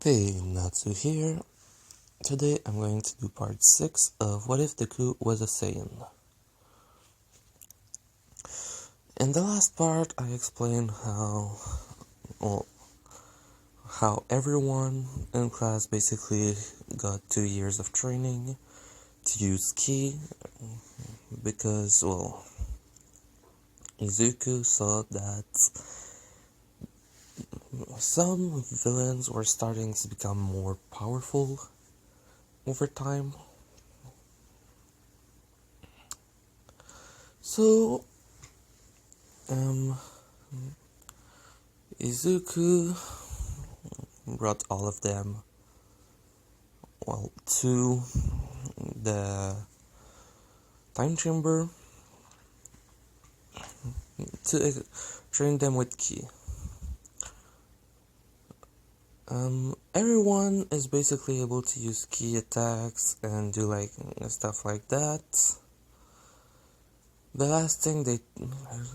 Hey, Natsu here. Today I'm going to do part 6 of What If Deku Was a Saiyan. In the last part, I explained well, how everyone in class basically got 2 years of training to use ki because, Izuku saw that some villains were starting to become more powerful over time. So, Izuku brought all of them, to the time chamber to train them with ki. Everyone is basically able to use ki attacks and do stuff like that. The last thing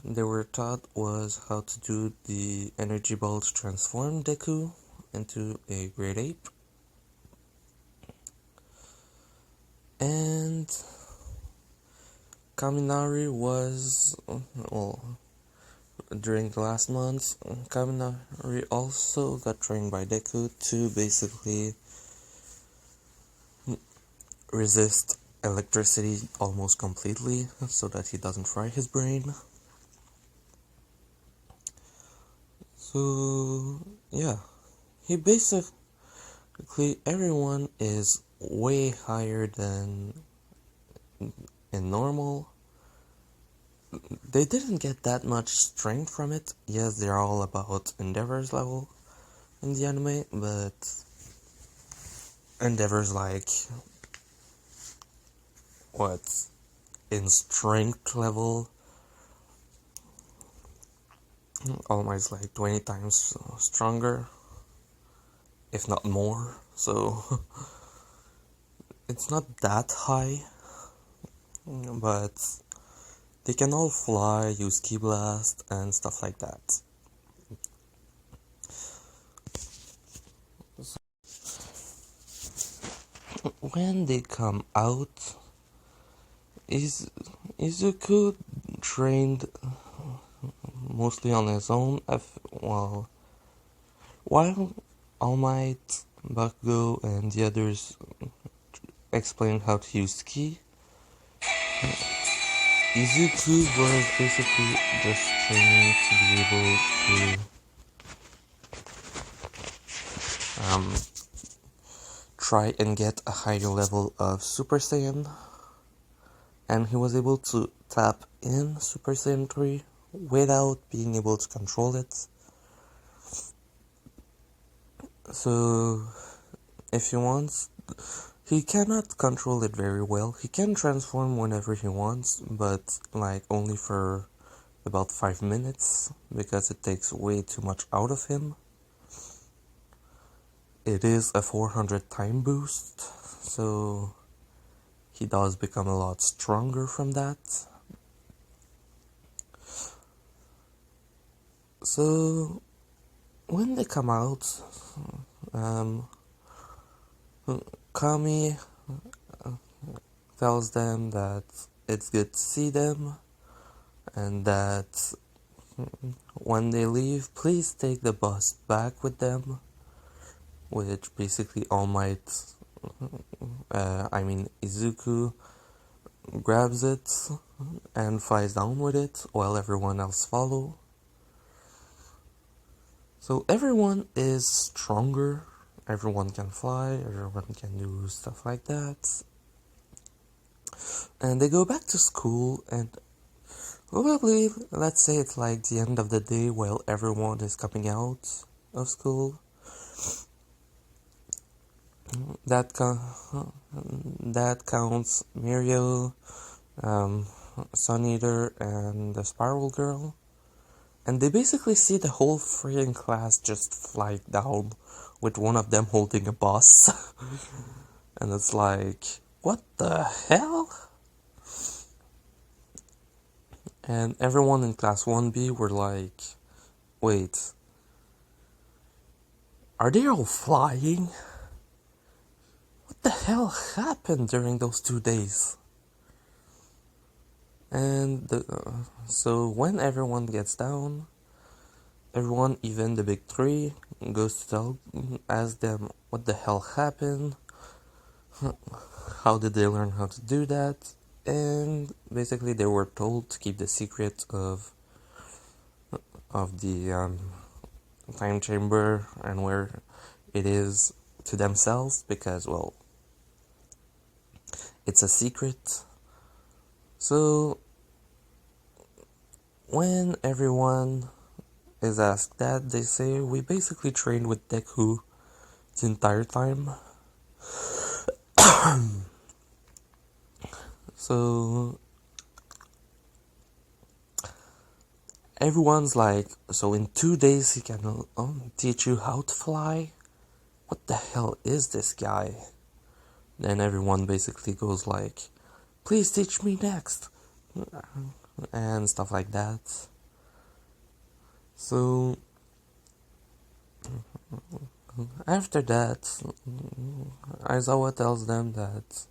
they were taught was how to do the energy ball to transform Deku into a great ape. And Kaminari was, during the last months, Kaminari also got trained by Deku to basically resist electricity almost completely so that he doesn't fry his brain. So, yeah, he basically, everyone is way higher than in normal. They didn't get that much strength from it. Yes, they're all about Endeavor's level in the anime, but Endeavor's in strength level, almost 20 times stronger, if not more. So it's not that high, but they can all fly, use Ki Blast, and stuff like that. When they come out, Izuku trained mostly on his own, while All Might, Bakugo, and the others explained how to use ki. Izuku was basically just training to be able to try and get a higher level of Super Saiyan, and he was able to tap in Super Saiyan 3 without being able to control it. So, if he wants, he cannot control it very well. He can transform whenever he wants, but only for about 5 minutes, because it takes way too much out of him. It is a 400 time boost, so he does become a lot stronger from that. So, when they come out, Kami tells them that it's good to see them, and that when they leave, please take the bus back with them, which basically All Might, Izuku, grabs it and flies down with it while everyone else follow. So everyone is stronger, everyone can fly, everyone can do stuff like that. And they go back to school, and probably, let's say it's the end of the day while everyone is coming out of school. That counts Mirio, Sun Eater, and the Spiral Girl. And they basically see the whole freaking class just fly down with one of them holding a bus. And it's what the hell? And everyone in class 1B were wait, Are they all flying? What the hell happened during those 2 days? And so when everyone gets down, everyone, even the big three, goes to ask them what the hell happened, how did they learn how to do that, and basically they were told to keep the secret of the time chamber and where it is to themselves, because, well, it's a secret. So when everyone is asked that, they say we basically trained with Deku the entire time. So everyone's like, so in 2 days he can teach you how to fly? What the hell is this guy? Then everyone basically goes like, please teach me next, and stuff like that. So after that, Aizawa tells them that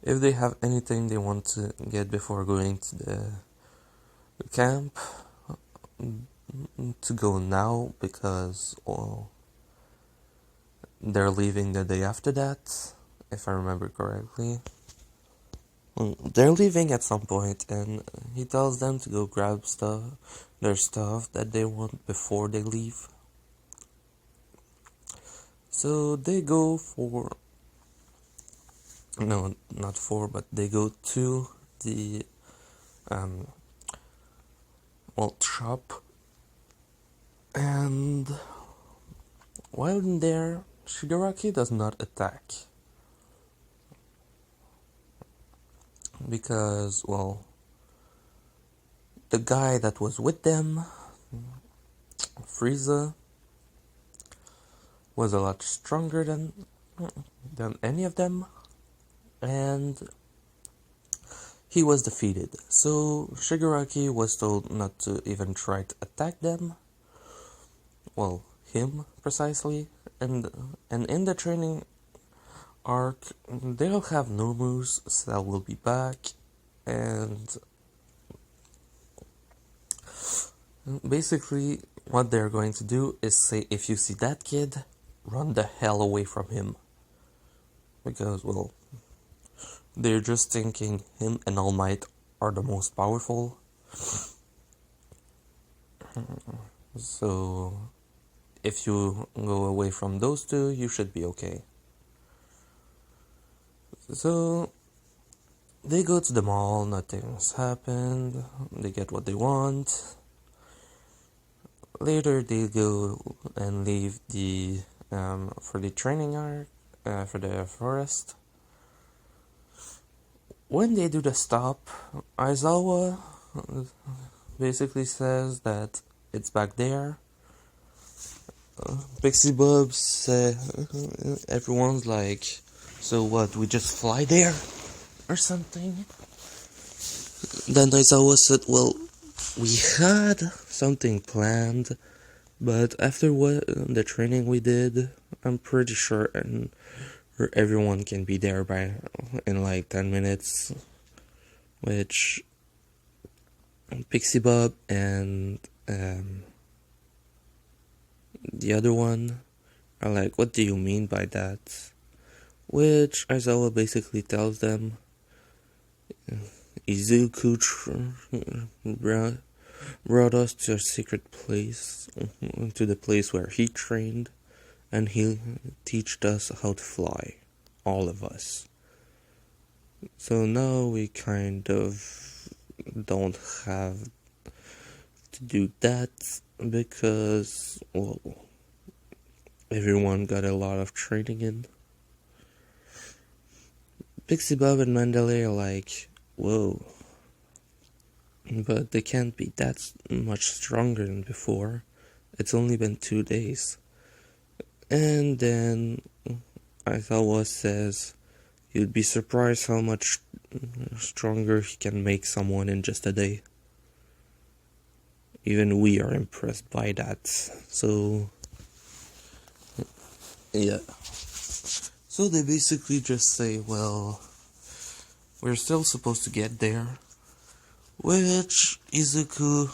if they have anything they want to get before going to the camp, to go now, because, well, they're leaving the day after that, if I remember correctly. They're leaving at some point, and he tells them to go grab their stuff that they want before they leave. So they go for, no, not for, but they go to the, shop, and while in there, Shigaraki does not attack. Because, well, the guy that was with them, Frieza, was a lot stronger than any of them, and he was defeated. So Shigaraki was told not to even try to attack them. Well, him precisely, and in the training arc, they'll have no moves, Cell will be back, and basically what they're going to do is say, if you see that kid, run the hell away from him. Because, well, they're just thinking him and All Might are the most powerful. So if you go away from those two, you should be okay. So they go to the mall, nothing's happened, they get what they want. Later they go and leave for the training arc, for the forest. When they do the stop, Aizawa basically says that it's back there. Pixie Bob said, everyone's like, so what, we just fly there? Or something? Then Aizawa said, well, we had something planned, but after the training we did, I'm pretty sure everyone can be there in like 10 minutes, which Pixie Bob and the other one are like, what do you mean by that? Which Aizawa basically tells them Izuku brought us to a secret place, to the place where he trained, and he taught us how to fly, all of us. So now we kind of don't have to do that, because, well, everyone got a lot of training in. Pixie Bob and Mandalay are like, whoa, but they can't be that much stronger than before. It's only been 2 days. And then Aizawa says, you'd be surprised how much stronger he can make someone in just a day. Even we are impressed by that. So Yeah. So they basically just say, well, we're still supposed to get there. Which Izuku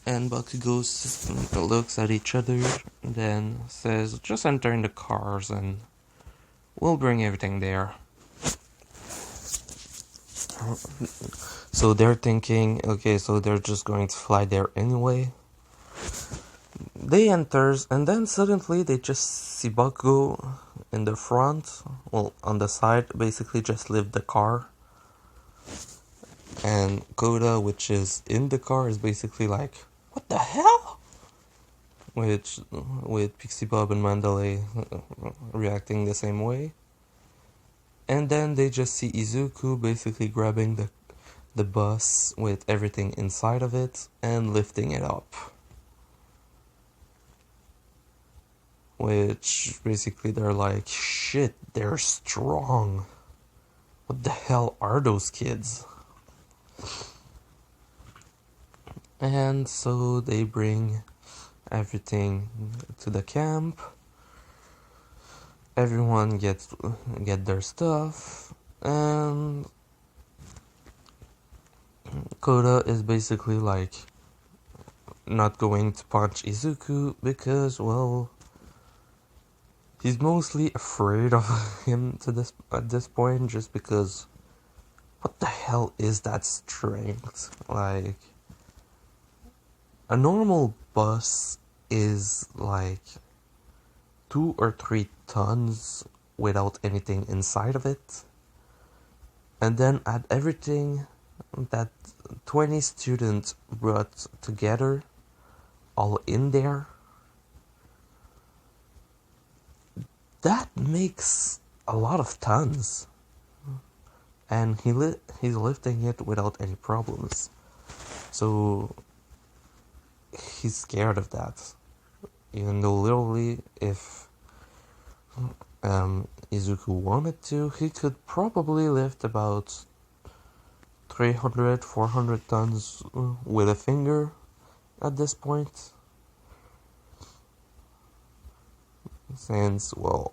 and Bakugo looks at each other, then says, just enter in the cars and we'll bring everything there. So they're thinking, okay, so they're just going to fly there anyway. They enters, and then suddenly they just see Bakugo in the front, well, on the side, basically just lift the car. And Koda, which is in the car, is basically like, what the hell? Which, with Pixie Bob and Mandalay reacting the same way. And then they just see Izuku basically grabbing the bus with everything inside of it and lifting it up. Which basically they're like, shit, they're strong. What the hell are those kids? And so they bring everything to the camp. Everyone get their stuff, and Koda is basically like not going to punch Izuku because, well, he's mostly afraid of him at this point, just because what the hell is that strength? Like, a normal bus is like 2 or 3 tons without anything inside of it. And then add everything that 20 students brought together, all in there. That makes a lot of tons. And he's lifting it without any problems. So he's scared of that. Even though literally, if Izuku wanted to, he could probably lift about 300, 400 tons with a finger at this point. Since, well,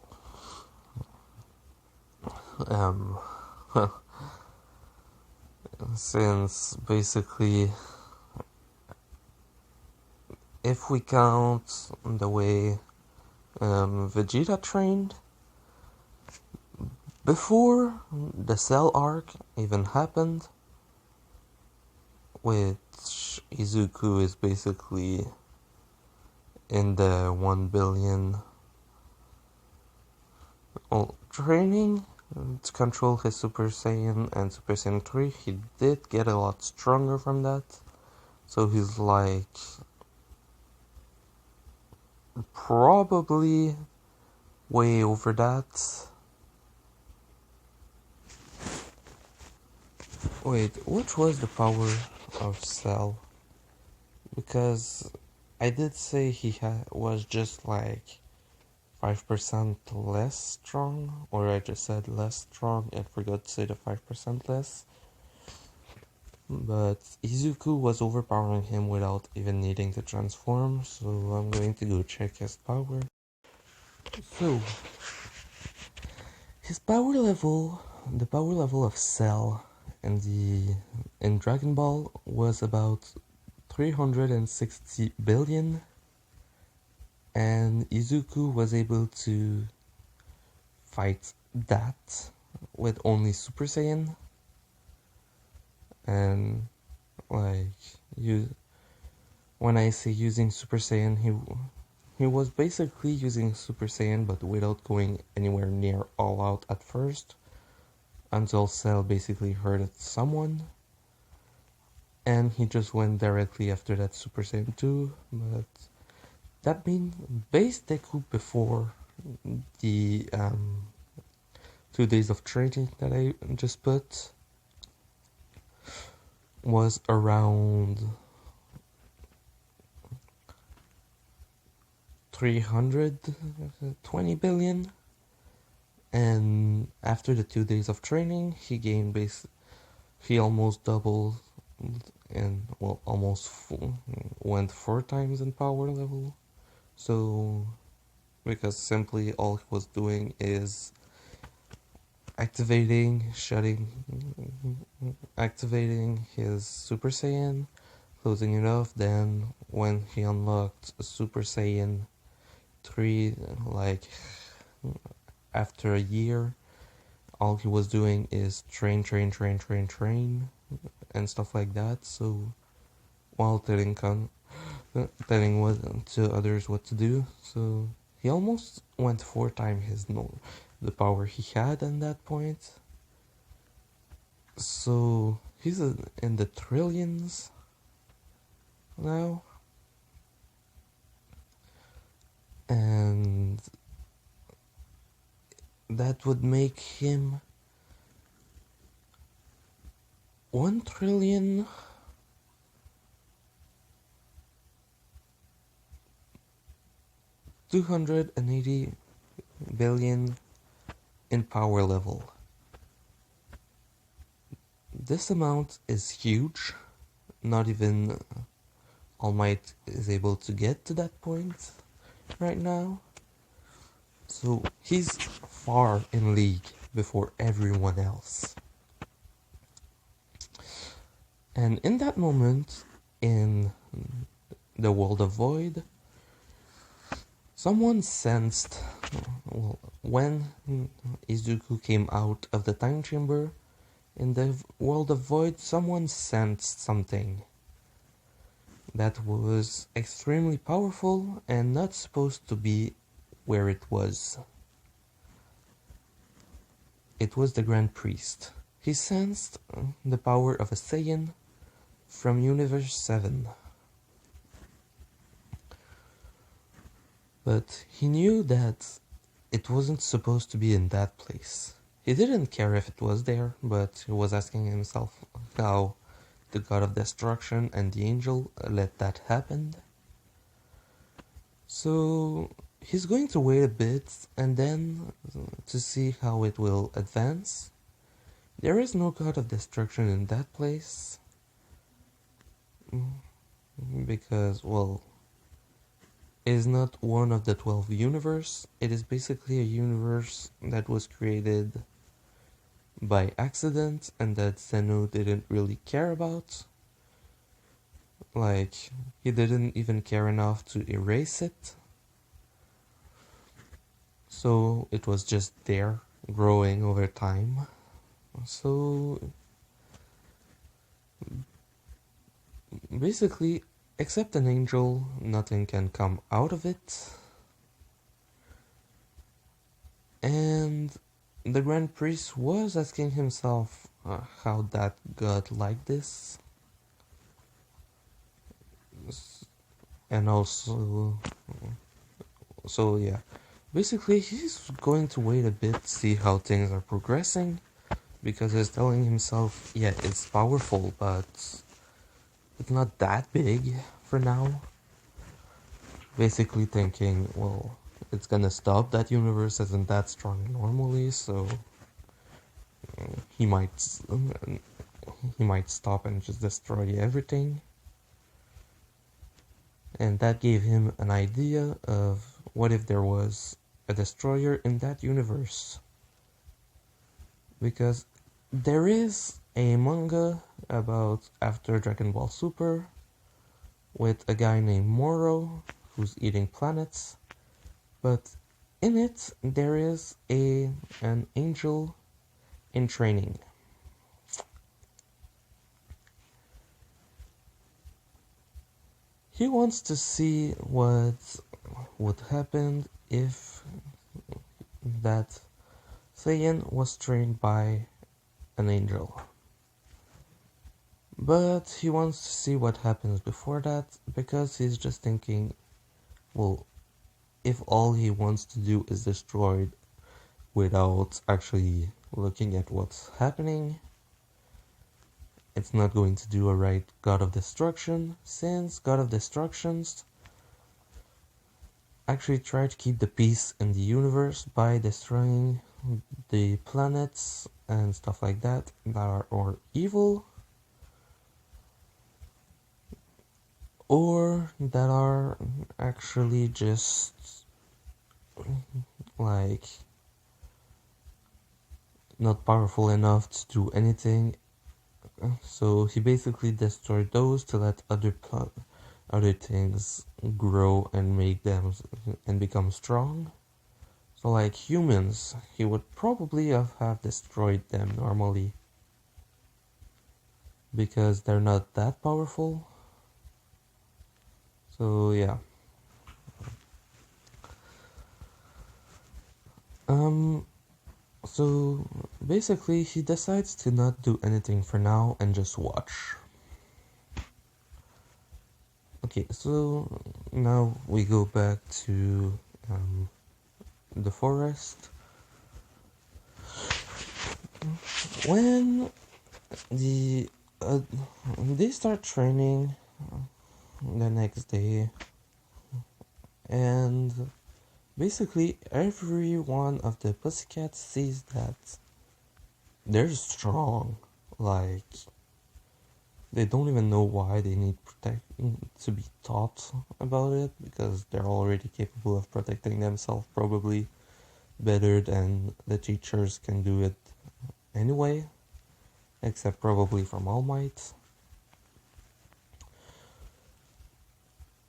since basically, if we count the way Vegeta trained, before the Cell arc even happened, which Izuku is basically in the 1 billion training to control his Super Saiyan and Super Saiyan 3, he did get a lot stronger from that. So he's like probably way over that. Wait, what was the power of Cell? Because I did say he was just like 5% less strong, or I just said less strong and forgot to say the 5% less. But Izuku was overpowering him without even needing to transform, so I'm going to go check his power. So, his power level, the power level of Cell in Dragon Ball was about 360 billion, and Izuku was able to fight that with only Super Saiyan. And like, when I say using Super Saiyan, he was basically using Super Saiyan but without going anywhere near all out at first, until Cell basically hurted someone, and he just went directly after that Super Saiyan 2. But that means base deku before the 2 days of training that I just put was around 320 billion, and after the 2 days of training he almost doubled, and well, almost went 4 times in power level. So because simply all he was doing is activating, activating his Super Saiyan, closing it off. Then, when he unlocked Super Saiyan 3, like after a year, all he was doing is train, and stuff like that. So, while telling what to others what to do, so he almost went 4 times the power he had at that point. So he's in the trillions now, and that would make him 1,280,000,000,000 in power level. This amount is huge. Not even All Might is able to get to that point right now. So he's far in league before everyone else. And in that moment, in the world of Void, someone sensed, well, when Izuku came out of the time chamber, in the world of Void, someone sensed something that was extremely powerful and not supposed to be where it was. It was the Grand Priest. He sensed the power of a Saiyan from Universe 7. But he knew that it wasn't supposed to be in that place. He didn't care if it was there, but he was asking himself how the God of Destruction and the Angel let that happen. So he's going to wait a bit and then to see how it will advance. There is no God of Destruction in that place. Because, well, it is not one of the 12 universe. It is basically a universe that was created by accident and that Zeno didn't really care about. Like, he didn't even care enough to erase it. So it was just there, growing over time. So basically, except an angel, nothing can come out of it. And the Grand Priest was asking himself how that got like this. And also, so yeah, basically he's going to wait a bit, see how things are progressing, because he's telling himself, yeah, it's powerful, but it's not that big for now. Basically thinking, well, it's gonna stop. That universe isn't that strong normally, so he might stop and just destroy everything. And that gave him an idea of what if there was a destroyer in that universe. Because there is a manga about after Dragon Ball Super with a guy named Moro who's eating planets, but in it there is an angel in training. He wants to see what would happen if that Saiyan was trained by an angel. But he wants to see what happens before that, because he's just thinking, well, if all he wants to do is destroy it without actually looking at what's happening, it's not going to do a right God of Destruction, since God of Destructions actually try to keep the peace in the universe by destroying the planets and stuff like that are or evil, or that are actually just like not powerful enough to do anything. So he basically destroyed those to let other things grow and make them and become strong. So like humans, he would probably have destroyed them normally because they're not that powerful. So yeah. Um so basically he decides to not do anything for now and just watch. Okay, so now we go back to the forest. When the they start training the next day, and basically every one of the pussycats sees that they're strong. Like they don't even know why they need to be taught about it, because they're already capable of protecting themselves probably better than the teachers can do it anyway, except probably from All Might.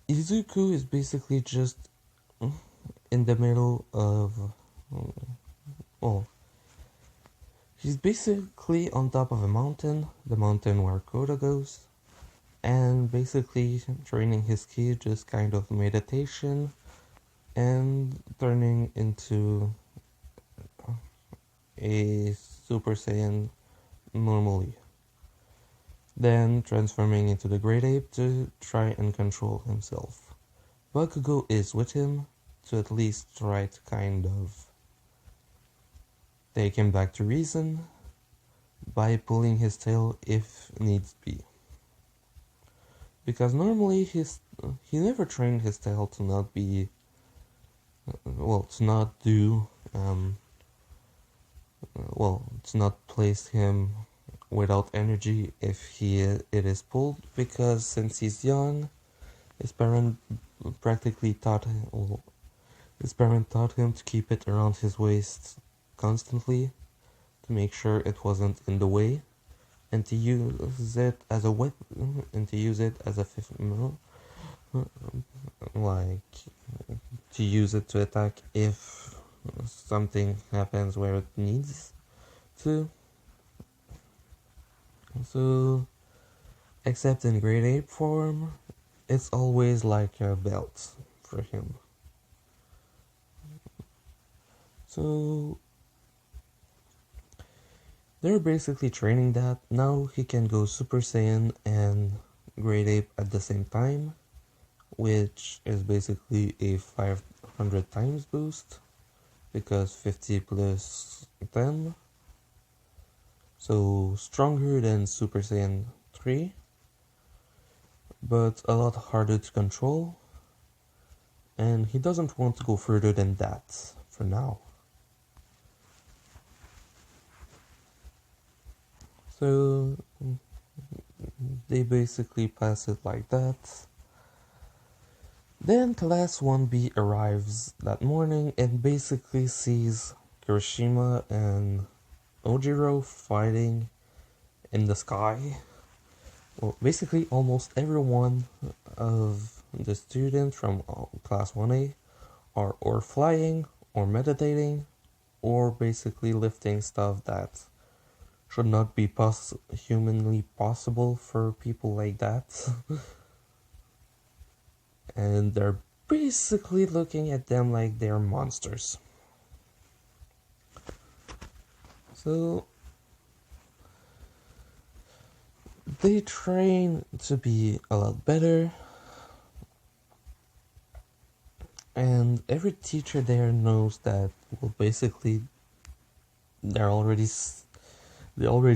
Izuku is basically just in the middle of, well, he's basically on top of a mountain, the mountain where Koda goes, and basically training his ki, just kind of meditation and turning into a Super Saiyan normally. Then transforming into the Great Ape to try and control himself. Bakugo is with him to at least try to kind of take him back to reason by pulling his tail if needs be. Because normally he never trained his tail to not be, to not do, to not place him without energy if it is pulled, because since he's young, his parent practically taught him, his parent taught him to keep it around his waist constantly to make sure it wasn't in the way, and to use it as a weapon, and to use it as a like to use it to attack if something happens where it needs to. So, except in Great Ape form, it's always like a belt for him. So, they're basically training that. Now he can go Super Saiyan and Great Ape at the same time, which is basically a 500 times boost, because 50 plus 10. So stronger than Super Saiyan 3, but a lot harder to control, and he doesn't want to go further than that for now. So they basically pass it like that. Then Class 1B arrives that morning and basically sees Kirishima and Ojiro fighting in the sky. Well, basically almost everyone of the students from Class 1A are or flying, or meditating, or basically lifting stuff that should not be humanly possible for people like that. And they're basically looking at them like they're monsters. So they train to be a lot better, and every teacher there knows that, well, basically they already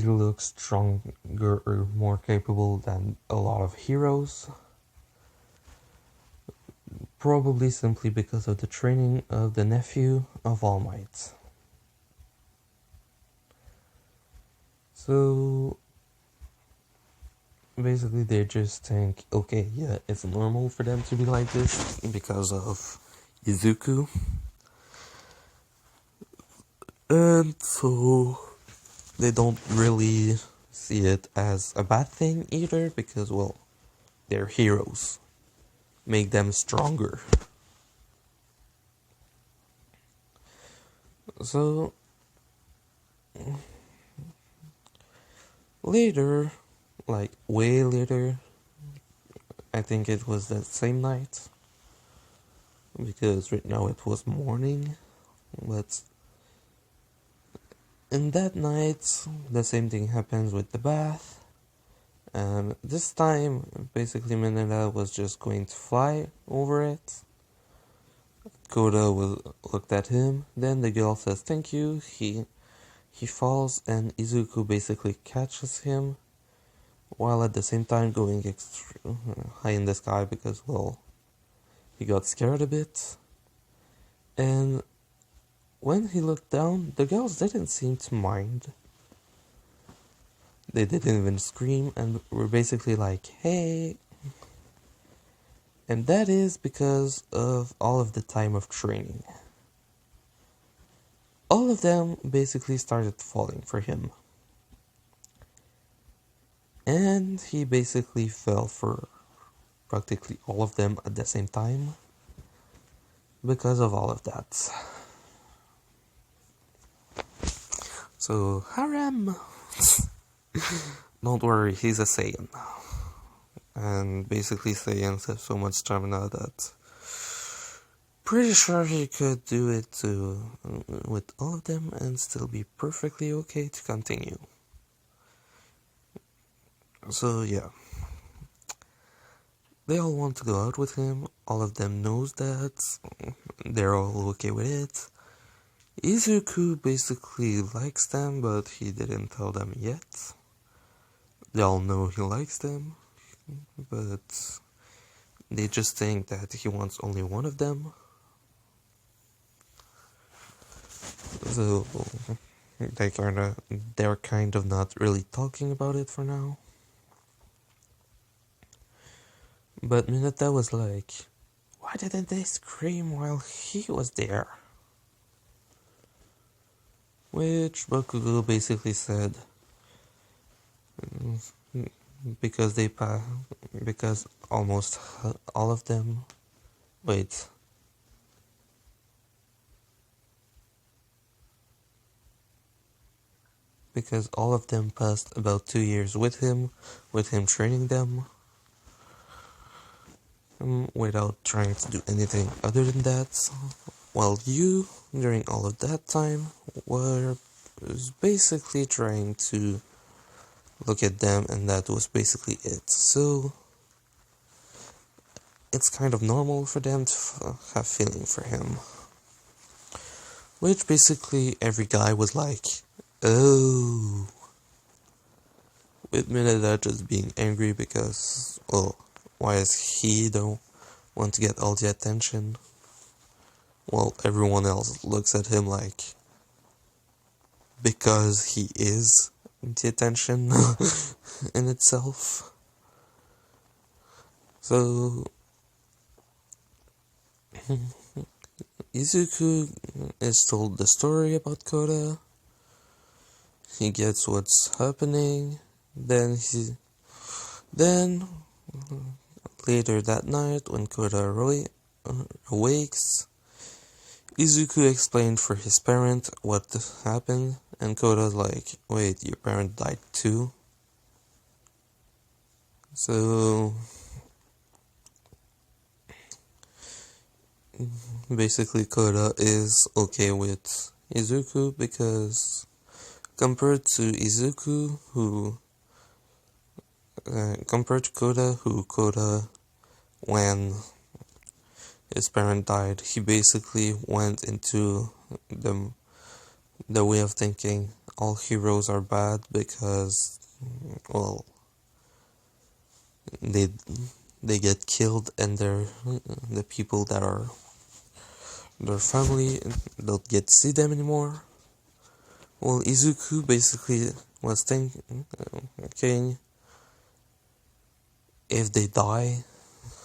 look stronger or more capable than a lot of heroes, probably simply because of the training of the nephew of All Might. So basically they just think, okay, yeah, it's normal for them to be like this because of Izuku. And so they don't really see it as a bad thing either because, well, they're heroes. Make them stronger. So later, like way later, I think it was that same night, because right now it was morning, but in that night, the same thing happens with the bath. This time, basically Mineta was just going to fly over it. Koda looked at him, then the girl says thank you, he falls and Izuku basically catches him, while at the same time going high in the sky because, well, he got scared a bit. And when he looked down, the girls didn't seem to mind. They didn't even scream and were basically like, hey. And that is because of all of the time of training. All of them basically started falling for him. And he basically fell for practically all of them at the same time because of all of that. So, harem! Don't worry, he's a Saiyan. And basically Saiyans have so much stamina that pretty sure he could do it with all of them and still be perfectly okay to continue. So yeah, they all want to go out with him. All of them knows that. They're all okay with it. Izuku basically likes them, but he didn't tell them yet. They all know he likes them, but they just think that he wants only one of them. So they're kind of not really talking about it for now. But Mineta was like, why didn't they scream while he was there? Which Bakugo basically said, because because almost all of them, because all of them passed about 2 years with him training them, without trying to do anything other than that. While you, during all of that time, was basically trying to look at them, and that was basically it. So it's kind of normal for them to have feeling for him. Which basically every guy was like, oh. With Mineta just being angry because, well, why is he the one to get all the attention? Well, everyone else looks at him like, because he is the attention in itself. So Izuku is told the story about Koda. He gets what's happening. Then later that night, when Koda awakes, Izuku explained for his parent what happened, and Koda's like, wait, your parent died too? So basically Koda is okay with Izuku because compared to Koda, when his parent died, he basically went into the way of thinking all heroes are bad because, well, they get killed and the people that are their family don't get to see them anymore. Well, Izuku basically was thinking, if they die,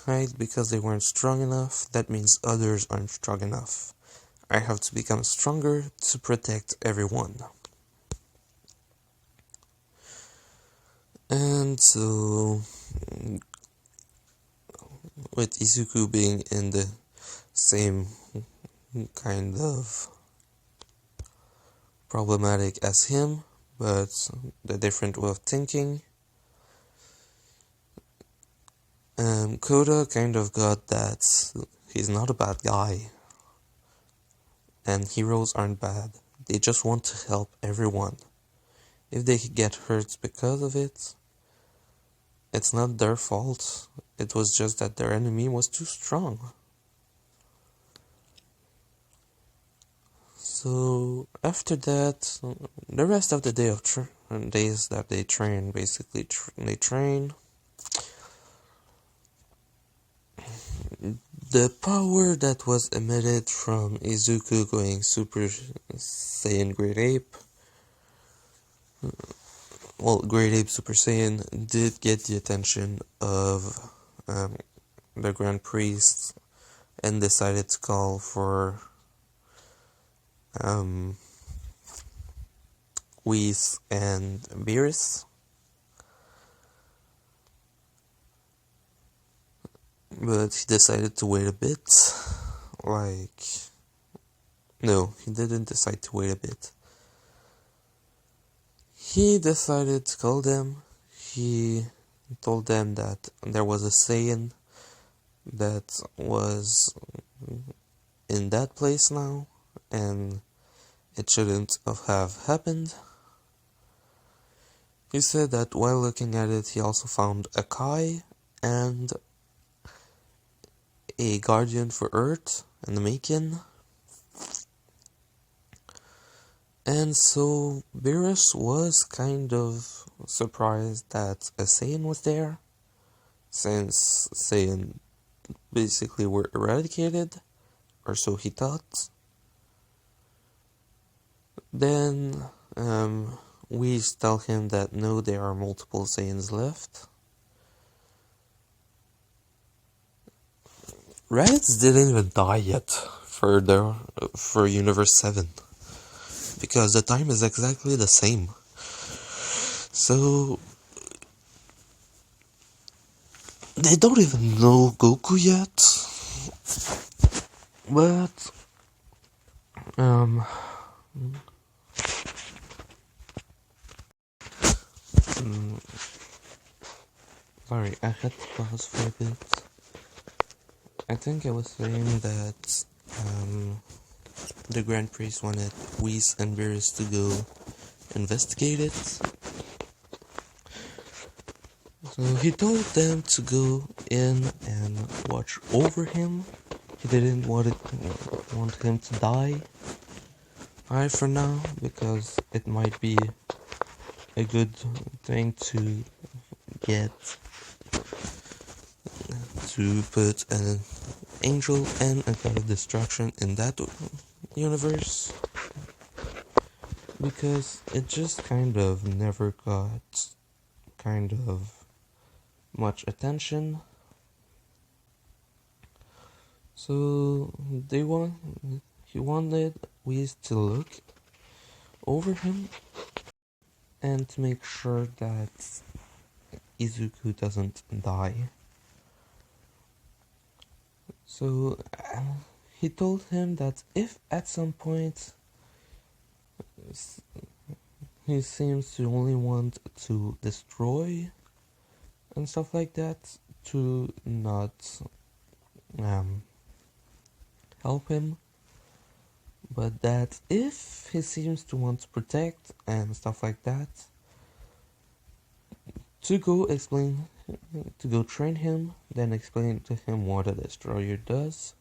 right, because they weren't strong enough, that means others aren't strong enough. I have to become stronger to protect everyone. And so, with Izuku being in the same kind of problematic as him, but the different way of thinking, Koda kind of got that he's not a bad guy, and heroes aren't bad. They just want to help everyone. If they get hurt because of it, it's not their fault. It was just that their enemy was too strong. So after that, the rest of the day of days that they train, basically they train. The power that was emitted from Izuku going Super Saiyan Great Ape, well, Great Ape Super Saiyan, did get the attention of the Grand Priest and decided to call for Whis and Beerus. But he decided to wait a bit. No, he didn't decide to wait a bit. He decided to call them. He told them that there was a Saiyan that was in that place now, and it shouldn't have happened. He said that while looking at it, he also found a Kai and a Guardian for Earth and the Makin. And so Beerus was kind of surprised that a Saiyan was there, since Saiyan basically were eradicated, or so he thought. Then we tell him that no, there are multiple Saiyans left. Raditz didn't even die yet for Universe 7, because the time is exactly the same. So they don't even know Goku yet, but sorry, I had to pause for a bit. I think I was saying that the Grand Priest wanted Whis and Beerus to go investigate it. So he told them to go in and watch over him. He didn't want him to die. Alright, for now, because it might be a good thing to get to put an angel and a god of destruction in that universe, because it just kind of never got kind of much attention. So he wanted Whis to look over him and to make sure that Izuku doesn't die. So he told him that if at some point he seems to only want to destroy and stuff like that, to not help him, but that if he seems to want to protect and stuff like that, to go train him, then explain to him what a destroyer does,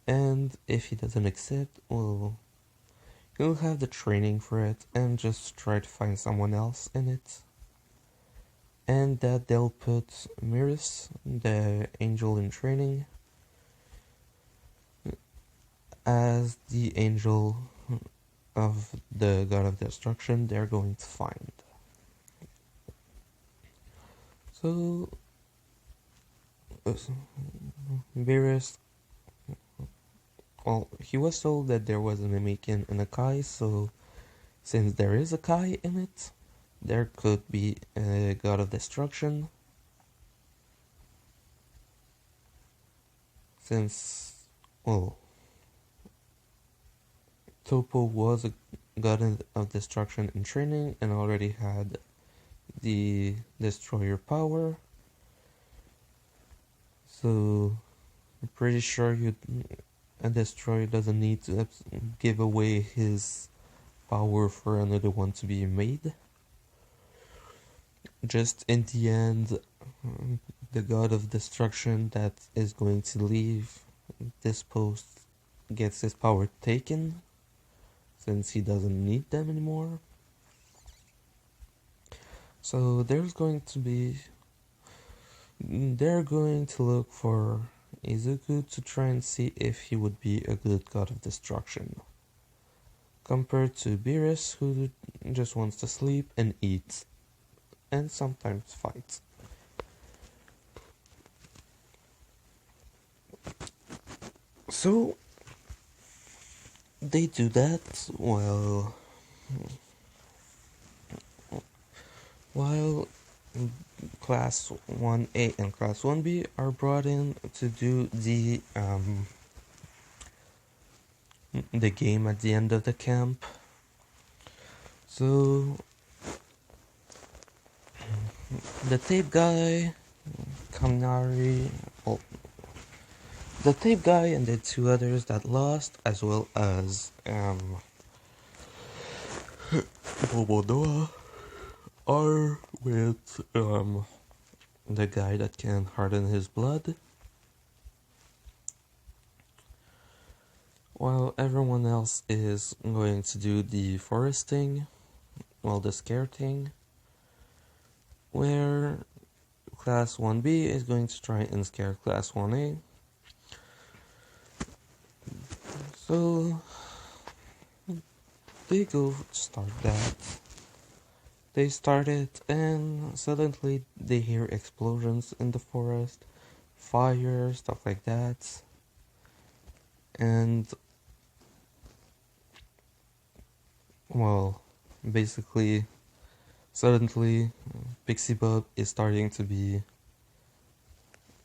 and if he doesn't accept, well, he'll have the training for it and just try to find someone else in it. And that they'll put Miris, the angel in training, as the angel of the god of destruction they're going to find. So Beerus well, he was told that there was an Namekian and a Kai, so since there is a Kai in it, there could be a god of destruction. Since, well, Topo was a god of destruction in training and already had the destroyer power, so I'm pretty sure a destroyer doesn't need to give away his power for another one to be made. Just in the end, the god of destruction that is going to leave this post gets his power taken, since he doesn't need them anymore. So they're going to look for Izuku to try and see if he would be a good god of destruction, compared to Beerus, who just wants to sleep and eat, and sometimes fight. So they do that while Class 1A and Class 1B are brought in to do the game at the end of the camp. So the tape guy, Kamnari, well, the tape guy and the two others that lost, as well as Bobodoa, are with the guy that can harden his blood, while everyone else is going to do the forest thing, well, the scare thing, where Class 1B is going to try and scare Class 1A. So they go start that. They start it, and suddenly they hear explosions in the forest, fire, stuff like that. And, well, basically, suddenly, Pixie Bob is starting to be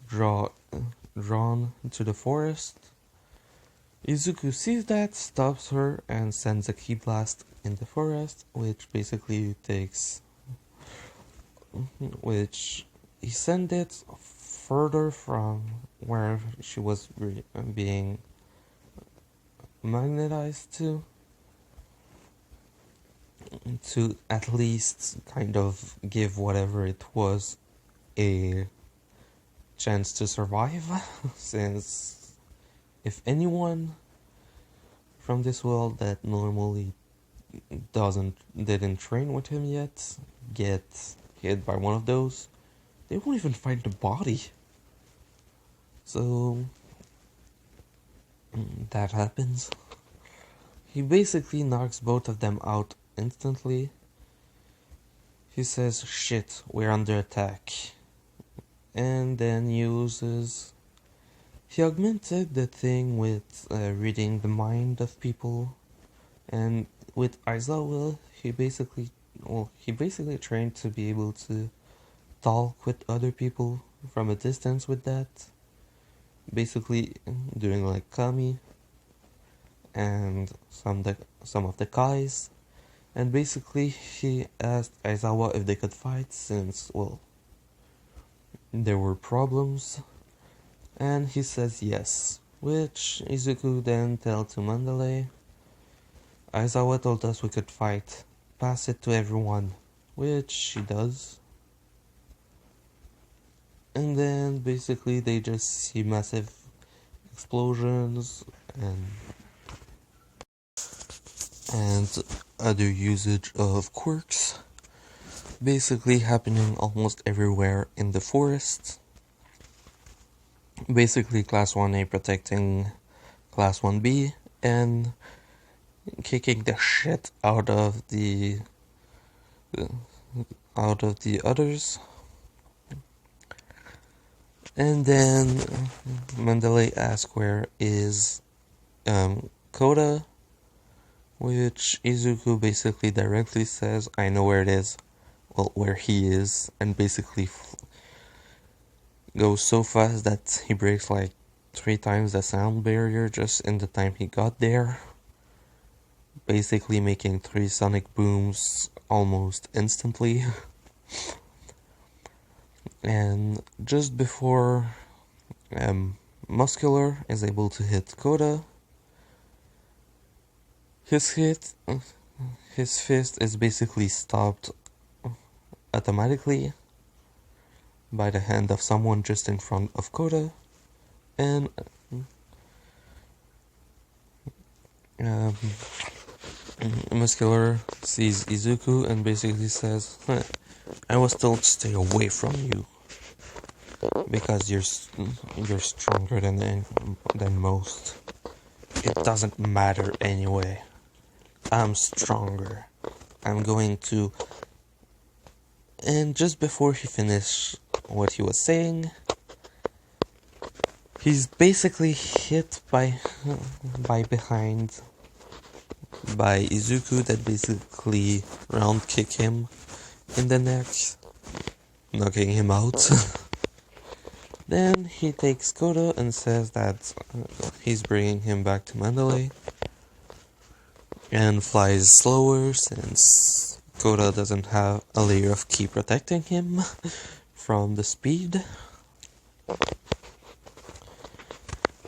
drawn to the forest. Izuku sees that, stops her, and sends a key blast in the forest, which basically which he sent it further from where she was being magnetized to at least kind of give whatever it was a chance to survive, since if anyone from this world that normally didn't train with him yet get hit by one of those, they won't even find the body. So that happens. He basically knocks both of them out instantly. He says, "Shit, we're under attack." And then he augmented the thing with reading the mind of people, and with Aizawa, he basically trained to be able to talk with other people from a distance with that, basically doing like Kami and some of the Kais, and basically he asked Aizawa if they could fight, since, well, there were problems, and he says yes, which Izuku then tells to Mandalay. Aizawa told us we could fight, pass it to everyone, which she does. And then basically they just see massive explosions and other usage of quirks basically happening almost everywhere in the forest. Basically Class 1A protecting Class 1B and kicking the shit out of the others. And then Mandalay asks where is Koda, which Izuku basically directly says, I know where it is, well, where he is, and basically goes so fast that he breaks like 3 times the sound barrier just in the time he got there, basically making 3 sonic booms almost instantly. And just before Muscular is able to hit Koda, his fist is basically stopped automatically by the hand of someone just in front of Koda, and Muscular sees Izuku and basically says, I was told to stay away from you because you're stronger than most. It doesn't matter anyway. I'm stronger. I'm going to... And just before he finished what he was saying, he's basically hit by behind by Izuku that basically round kick him in the neck, knocking him out. Then he takes Koda and says that he's bringing him back to Mandalay and flies slower since Koda doesn't have a layer of ki protecting him from the speed.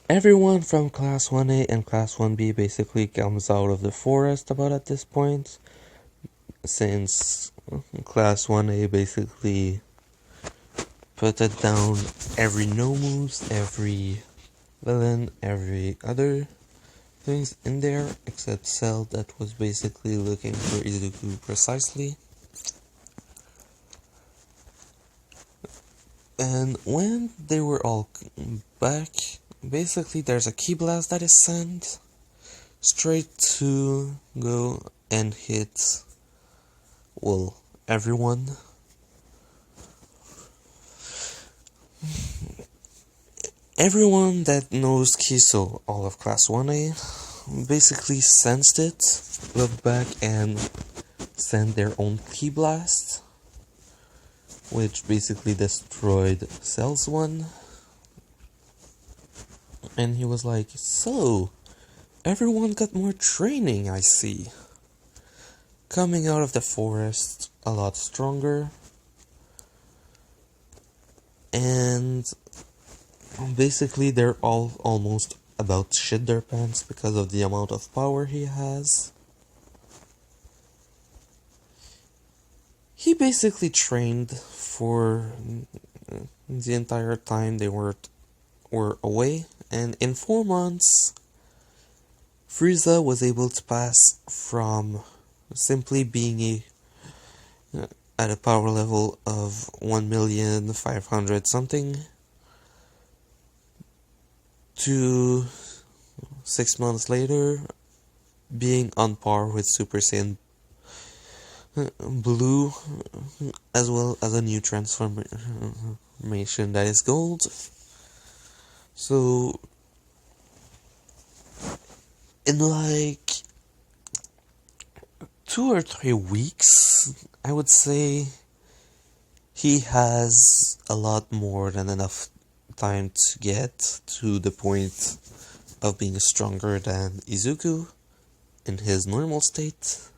Everyone from Class 1A and Class 1B basically comes out of the forest about at this point, since Class 1A basically put it down every no-moves, every villain, every other things in there, except Cell that was basically looking for Izuku precisely. And when they were all back, basically there's a ki blast that is sent straight to go and hit, well, everyone. Everyone that knows ki, so all of Class 1A, basically sensed it, looked back and sent their own ki blast, which basically destroyed Cell's one. And he was like, so, everyone got more training, I see. Coming out of the forest a lot stronger. And basically they're all almost about to shit their pants because of the amount of power he has. He basically trained for the entire time they were away, and in 4 months, Frieza was able to pass from simply being at a power level of 1,500,000 something to 6 months later being on par with Super Saiyan Blue, as well as a new transformation that is Gold. So, in like 2 or 3 weeks, I would say he has a lot more than enough time to get to the point of being stronger than Izuku in his normal state.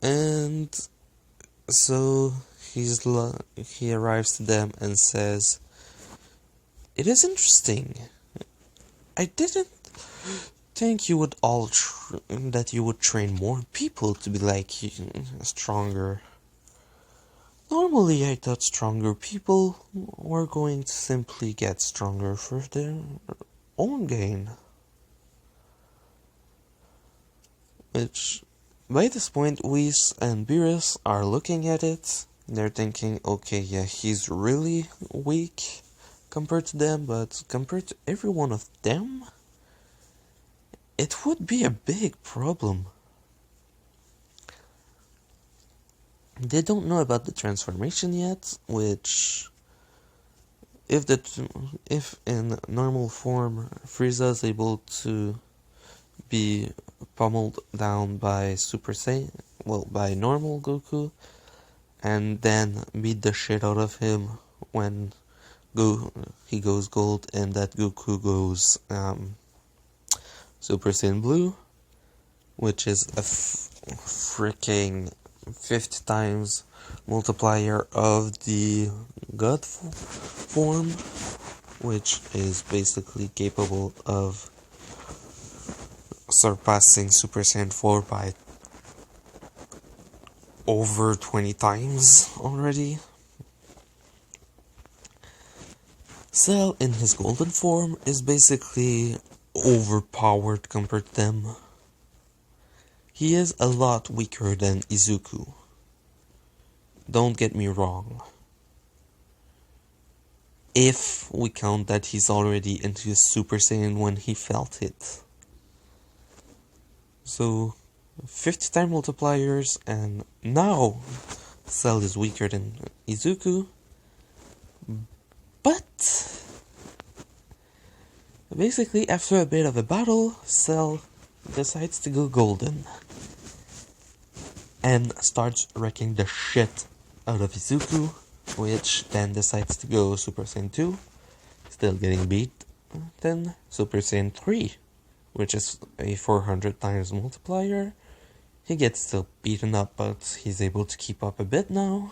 And so he arrives to them and says, it is interesting. I didn't think you would all that you would train more people to be like stronger. Normally I thought stronger people were going to simply get stronger for their own gain. Which, by this point, Whis and Beerus are looking at it. They're thinking, okay, yeah, he's really weak compared to them, but compared to every one of them, it would be a big problem. They don't know about the transformation yet, which if in normal form Frieza is able to be pummeled down by Super Saiyan, well, by normal Goku, and then beat the shit out of him when he goes gold and that Goku goes Super Saiyan Blue, which is a freaking 50 times multiplier of the God form, which is basically capable of surpassing Super Saiyan 4 by over 20 times already. Cell in his golden form is basically overpowered compared to them. He is a lot weaker than Izuku. Don't get me wrong. If we count that he's already into his Super Saiyan when he felt it. So, 50 time multipliers, and now Cell is weaker than Izuku. But basically, after a bit of a battle, Cell decides to go golden and starts wrecking the shit out of Izuku, which then decides to go Super Saiyan 2, still getting beat. Then Super Saiyan 3, which is a 400 times multiplier. He gets still beaten up, but he's able to keep up a bit now.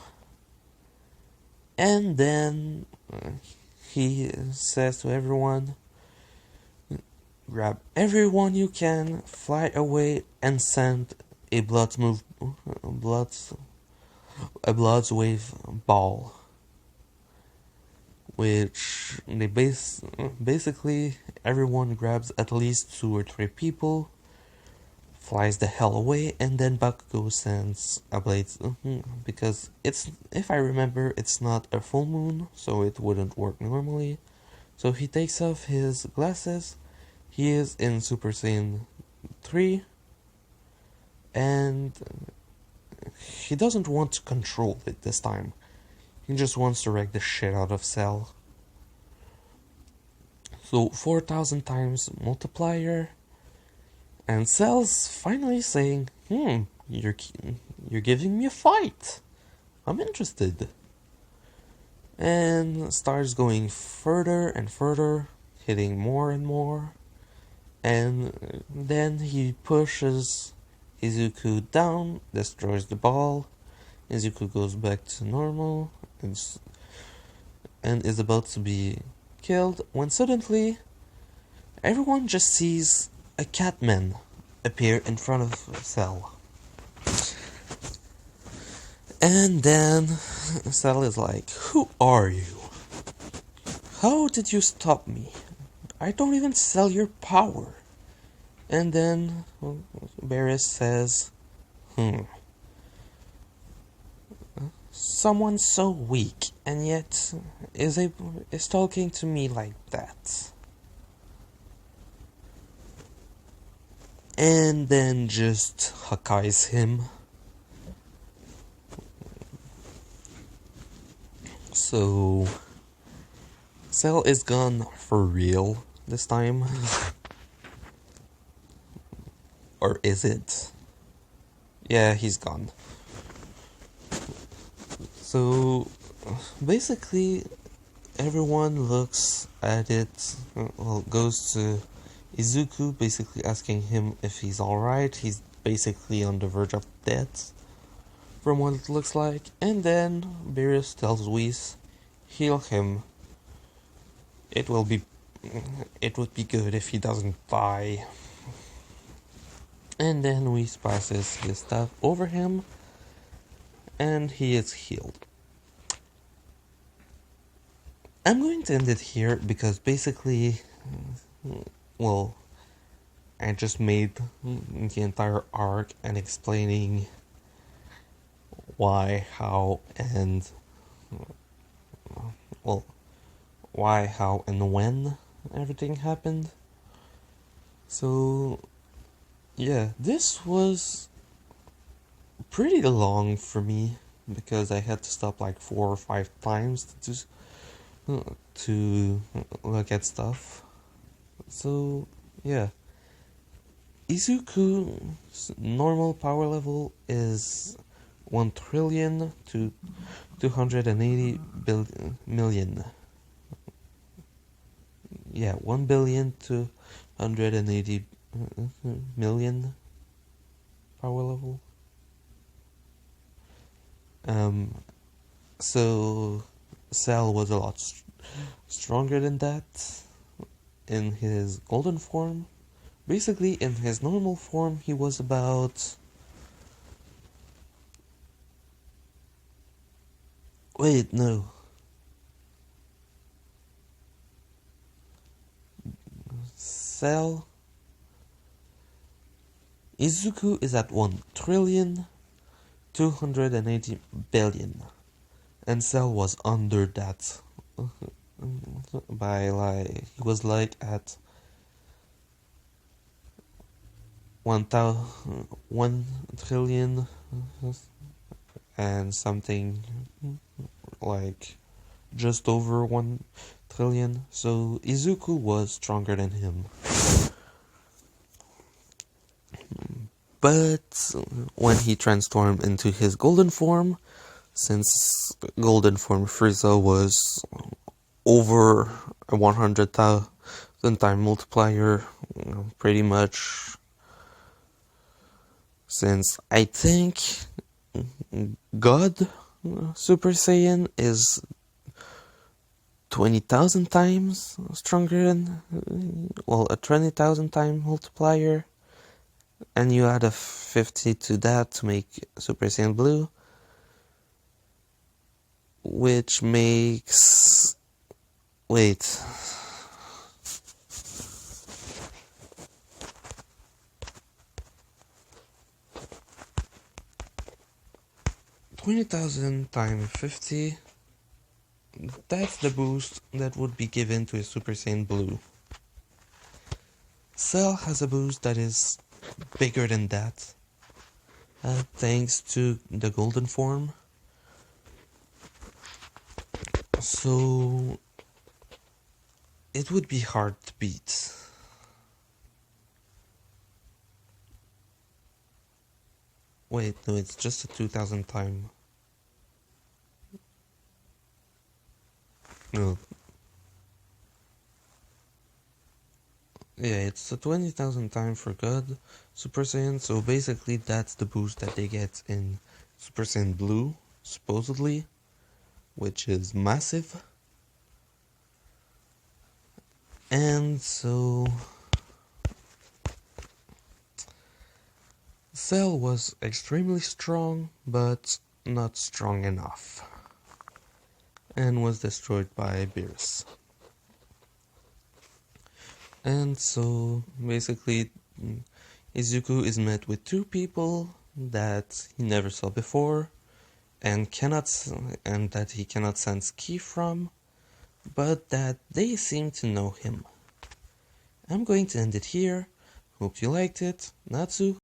And then he says to everyone, grab everyone you can, fly away, and send a Blood's Wave ball. Which they basically everyone grabs at least 2 or 3 people, flies the hell away, and then Bakugo sends a blade, because it's, if I remember, it's not a full moon, so it wouldn't work normally. So he takes off his glasses, he is in Super Saiyan 3, and he doesn't want to control it this time. He just wants to wreck the shit out of Cell. So 4,000 times multiplier. And Cell's finally saying, you're giving me a fight. I'm interested. And starts going further and further, hitting more and more. And then he pushes Izuku down, destroys the ball. Izuku goes back to normal and is about to be killed when suddenly everyone just sees a Catman appear in front of Cell. And then Cell is like, who are you? How did you stop me? I don't even sell your power. And then Barris says, someone so weak and yet is talking to me like that. And then just Hakai's him. So Cell is gone for real this time. Or is it? Yeah, he's gone. So basically everyone looks at it, goes to Izuku, basically asking him if he's alright. He's basically on the verge of death, from what it looks like. And then Beerus tells Whis, heal him. It would be good if he doesn't die. And then Whis passes his stuff over him, and he is healed. I'm going to end it here because basically, well, I just made the entire arc and explaining why, how, and when everything happened. So yeah, this was pretty long for me because I had to stop like 4 or 5 times to look at stuff. So, yeah. Izuku's normal power level is 1 trillion to 280 million. Yeah, 1 billion to 180 million power level. So Cell was a lot stronger than that in his golden form. Basically, in his normal form, he was about... Wait, no. Cell... Izuku is at 1 trillion 280 billion. And Cell was under that. By like... He was like at 1 trillion and something, like just over 1 trillion. So Izuku was stronger than him. But when he transformed into his golden form, since golden form Frieza was over a 100,000 time multiplier, pretty much since I think God Super Saiyan is 20,000 times stronger than, well, a 20,000 time multiplier, and you add a 50 to that to make Super Saiyan Blue, which makes, wait, $20,000 times 50, that's the boost that would be given to a Super Saiyan Blue. Cell has a boost that is bigger than that, thanks to the golden form. So it would be hard to beat. Wait, no, it's just a 2,000 time. No. Yeah, it's a 20,000 time for God Super Saiyan, so basically that's the boost that they get in Super Saiyan Blue, supposedly, which is massive. And so Cell was extremely strong, but not strong enough, and was destroyed by Beerus. And so basically Izuku is met with two people that he never saw before and that he cannot sense ki from, but that they seem to know him. I'm going to end it here. Hope you liked it. Natsu.